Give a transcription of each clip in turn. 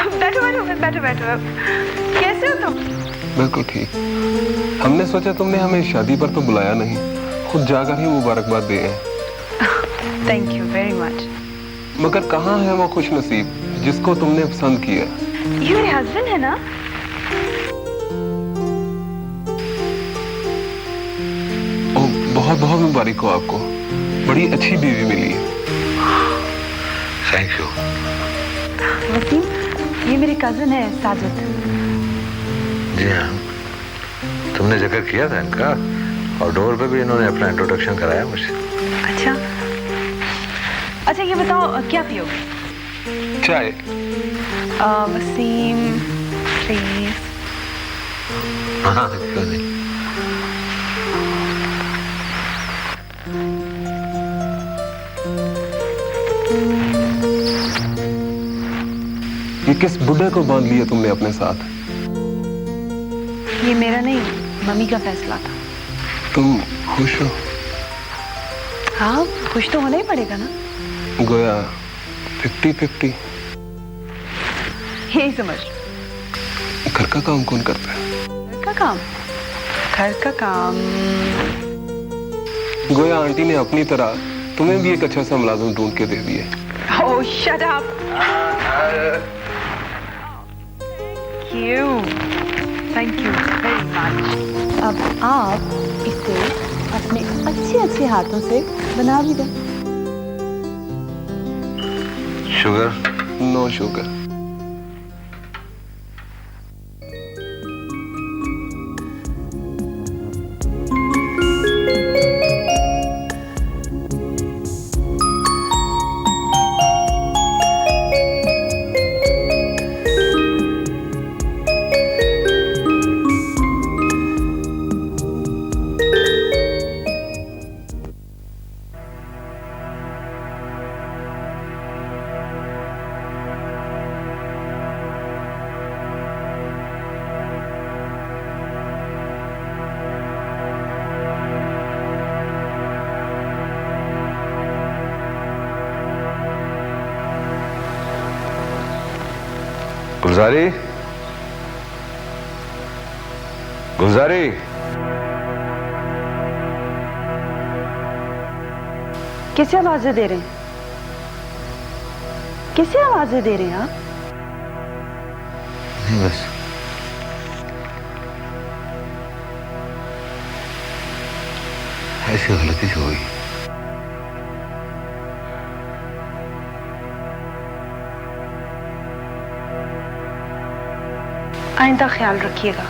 बैठो बैठो बैठो बैठो। कैसे हो तुम? बिल्कुल ठीक। हमने सोचा तुमने हमें शादी पर तो बुलाया नहीं, खुद जाकर ही मुबारकबाद दे आए। Thank you very much. मगर कहाँ है वो खुश नसीब जिसको तुमने पसंद किया? ये मेरे हस्बैंड है ना। ओ, बहुत बहुत मुबारक हो आपको, बड़ी अच्छी बीवी मिली है। Thank you. वसीम, ये मेरे कजिन है साजिद। जी हाँ, तुमने जिक्र किया था इनका और डोर पे भी इन्होंने अपना इंट्रोडक्शन कराया मुझे। अच्छा अच्छा, ये बताओ क्या पियोगे? चाय। वसीम प्लीज। हाँ क्यों नहीं। ये किस बुढ़े को बांध लिया तुमने अपने साथ? ये मेरा नहीं, मम्मी का फैसला था। तुम खुश हो? हाँ, खुश तो होना ही पड़ेगा ना। गोया 50-50। यही समझ। घर का काम कौन करता है? घर का काम? घर का काम गोया आंटी ने अपनी तरह तुम्हें भी एक अच्छा सा मुलाजिम ढूंढ के दे दिए। Oh shut up. Thank you very much. अब आप इसे अपने अच्छे हाथों से बना भी दें। Sugar? No sugar. Gulzari, Gulzari, कैसे आवाजें दे रहे हैं? कैसे आवाजें दे रहे हैं आप? नहीं बस ऐसी गलती से हुई। आइंदा ख्याल रखिएगा।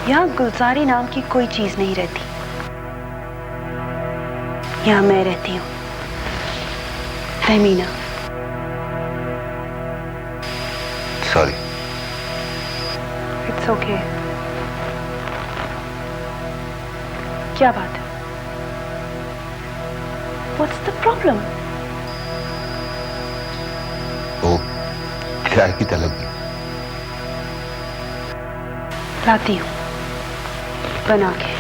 यहाँ गुलजारी नाम की कोई चीज नहीं रहती। यहाँ मैं रहती हूँ, फहमीना। सॉरी। It's okay. क्या बात है? What's the problem? वो चाय की तलब की। लाती हूँ बना के।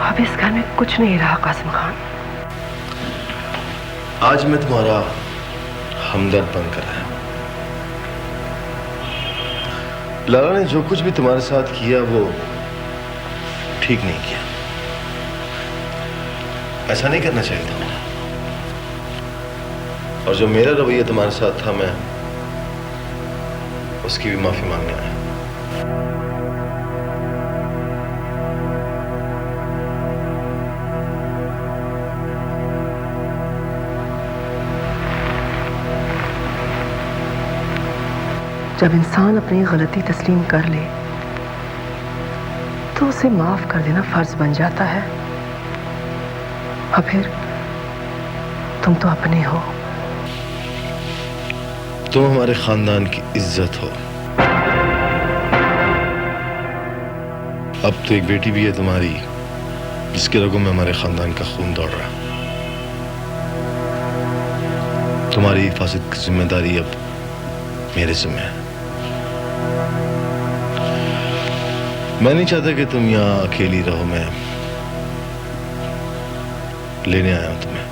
अब इस घर में कुछ नहीं रहा कासिम खान। आज मैं तुम्हारा हमदर्द बनकर आया। लाला ने जो कुछ भी तुम्हारे साथ किया वो ठीक नहीं किया। ऐसा नहीं करना चाहिए था मेरा। और जो मेरा रवैया तुम्हारे साथ था, मैं उसकी भी माफी मांगने आया। जब इंसान अपनी गलती तस्लीम कर ले तो उसे माफ कर देना फर्ज बन जाता है। और फिर तुम तो अपने हो। तुम हमारे खानदान की इज्जत हो। अब तो एक बेटी भी है तुम्हारी, जिसके रगों में हमारे खानदान का खून दौड़ रहा है। तुम्हारी हिफाजत की जिम्मेदारी अब मेरे जिम्मे है। मैं नहीं चाहता कि तुम यहां अकेली रहो। मैं लेने आया हूं तुम्हें।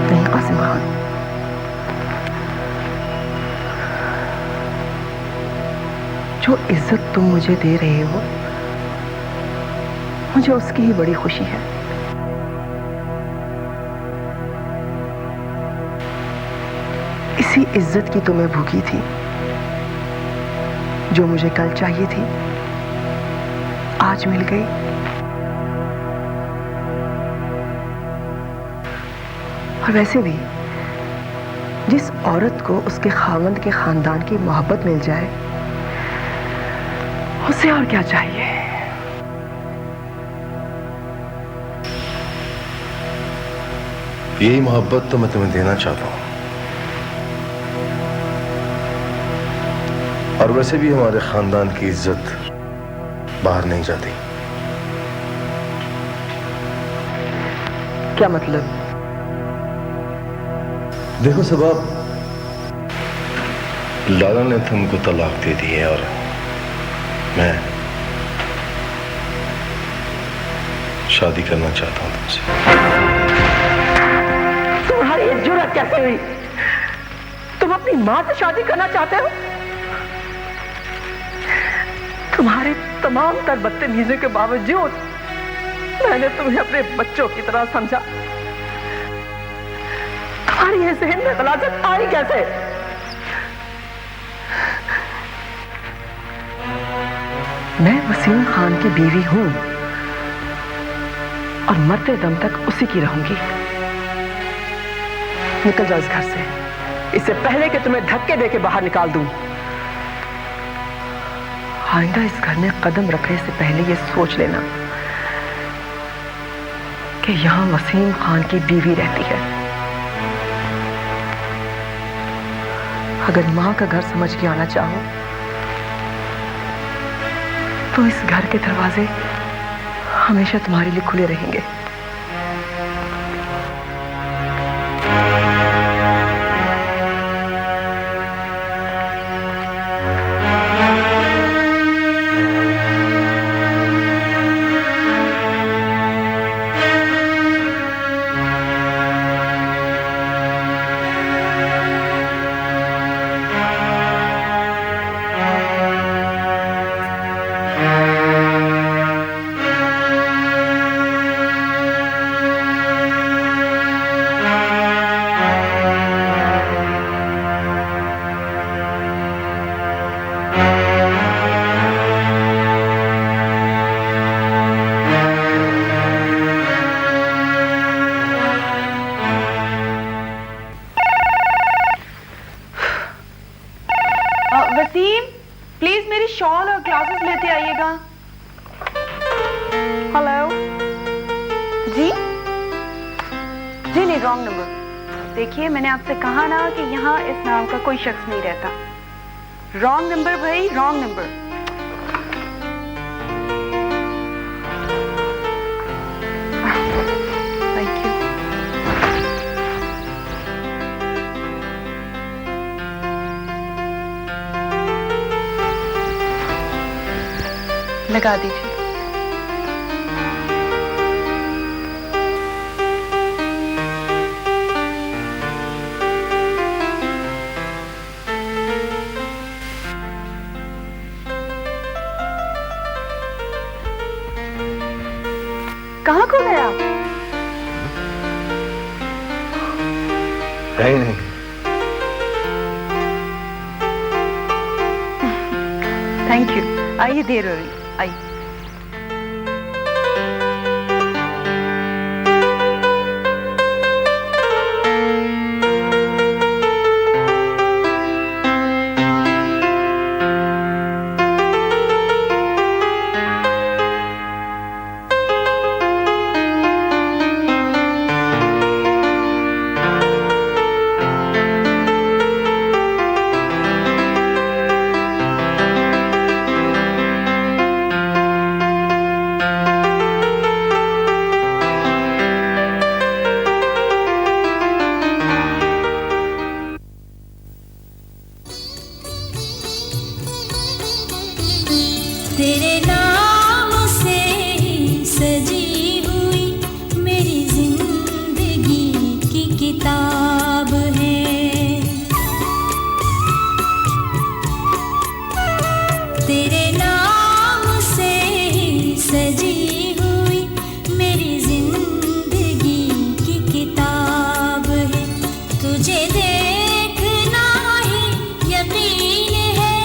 नहीं कासिम खान, जो इज्जत तुम मुझे दे रहे हो मुझे उसकी ही बड़ी खुशी है। इसी इज्जत की तो मैं भूखी थी, जो मुझे कल चाहिए थी आज मिल गई। और वैसे भी जिस औरत को उसके खावंद के खानदान की मोहब्बत मिल जाए उसे और क्या चाहिए। यही मोहब्बत तो मैं तुम्हें देना चाहता हूं। और वैसे भी हमारे खानदान की इज्जत बाहर नहीं जाती। क्या मतलब? देखो सबब, लाला ने तुमको तलाक दे दी है और मैं शादी करना चाहता हूं तुमसे। तुम्हारी ये जुर्रत कैसे हुई? तुम अपनी मां से शादी करना चाहते हो? तुम्हारे तमाम तर बदतमीजी के बावजूद मैंने तुम्हें अपने बच्चों की तरह समझा। तुम्हारी ये जहन में गलाजत आई कैसे? मैं वसीम खान की बीवी हूं और मरते दम तक उसी की रहूंगी। निकल जाओ इस घर से, इससे पहले कि तुम्हें धक्के देके बाहर निकाल दूं। आइंदा इस घर में कदम रखने से पहले ये सोच लेना कि यहां वसीम खान की बीवी रहती है। अगर मां का घर समझ के आना चाहो तो इस घर के दरवाजे हमेशा तुम्हारे लिए खुले रहेंगे। वसीम, प्लीज मेरी शॉल और ग्लासेस लेते आइएगा। हेलो जी? जी नहीं, रॉन्ग नंबर। देखिए, मैंने आपसे कहा ना कि यहाँ इस नाम का कोई शख्स नहीं रहता। रॉन्ग नंबर भाई, रॉन्ग नंबर। Thank you. लगा दीजिए। कहाँ खो गए आप? कहीं नहीं। Thank you. आइए, देर हो रही। आइए। तुझे देखना ही यकीन है,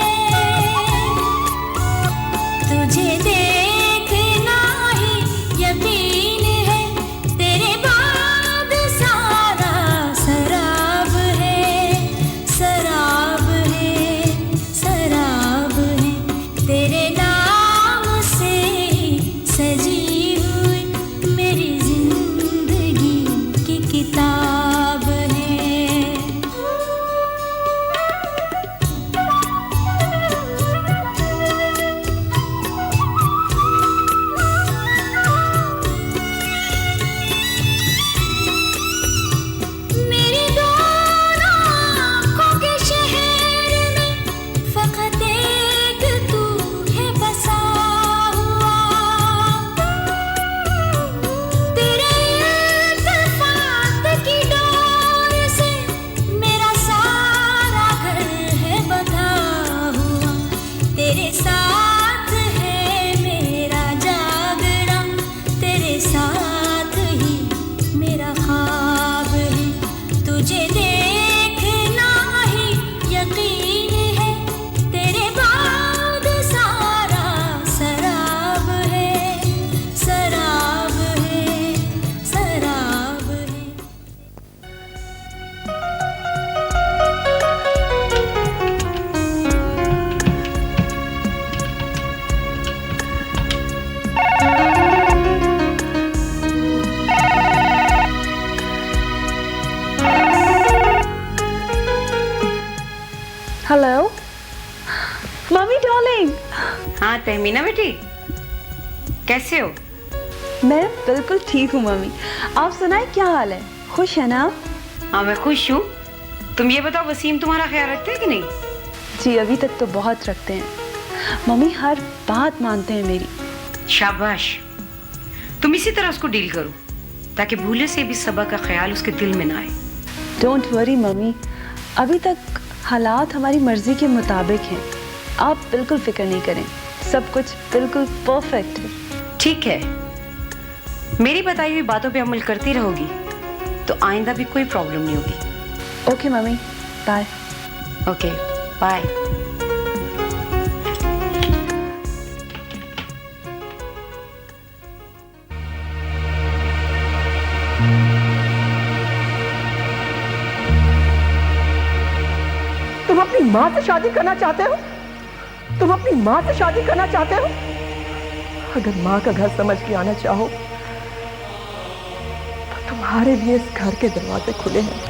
तुझे देखना ही यकीन है, तेरे बाद सारा शराब है, शराब है, शराब है, तेरे नाम से सजी हुई मेरी जिंदगी की किताब है। मेरी दोनों आँखों के शहर में फ़क़त एक तू है बसा हुआ, तेरे इत्तेफ़ाक़ की डोर से मेरा सारा घर है बंधा हुआ, तेरे साथ है मेरा जागना, तेरे साथ ही मेरा ख्वाब है, तुझे देखना ही यकीन है, तेरे बाद सारा शराब है, शराब है, शराब है। Hello mummy darling. हाँ तहमीना बेटी, कैसे हो? मैं बिल्कुल ठीक हूँ मम्मी, आप सुनाए क्या हाल है? खुश है ना? हाँ मैं खुश हूँ। तुम ये बताओ वसीम तुम्हारा ख्याल रखते हैं कि नहीं? जी अभी तक तो बहुत रखते हैं मम्मी, हर बात मानते हैं मेरी। शाबाश, तुम इसी तरह उसको डील करो ताकि भूले से भी सबा का ख्याल उसके दिल में ना आए। डोंट वरी मम्मी, अभी तक हालात हमारी मर्जी के मुताबिक हैं, आप बिल्कुल फिक्र नहीं करें, सब कुछ बिल्कुल परफेक्ट है। ठीक है, मेरी बताई हुई बातों पे अमल करती रहोगी तो आइंदा भी कोई प्रॉब्लम नहीं होगी। Okay mummy, bye. Okay bye. तुम अपनी माँ से शादी करना चाहते हो? तुम अपनी माँ से शादी करना चाहते हो? अगर माँ का घर समझ के आना चाहो तो तुम्हारे लिए इस घर के दरवाजे खुले हैं।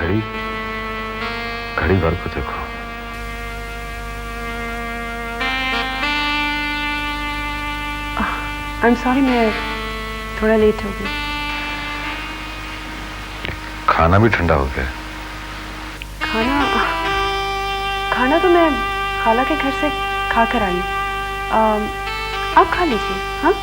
घड़ी घड़ी भर को देखो। आई एम सॉरी, मैं थोड़ा लेट हो गई। खाना भी ठंडा हो गया। खाना तो मैं खाला के घर से खा कर आई हूँ। आप खा लीजिए। हाँ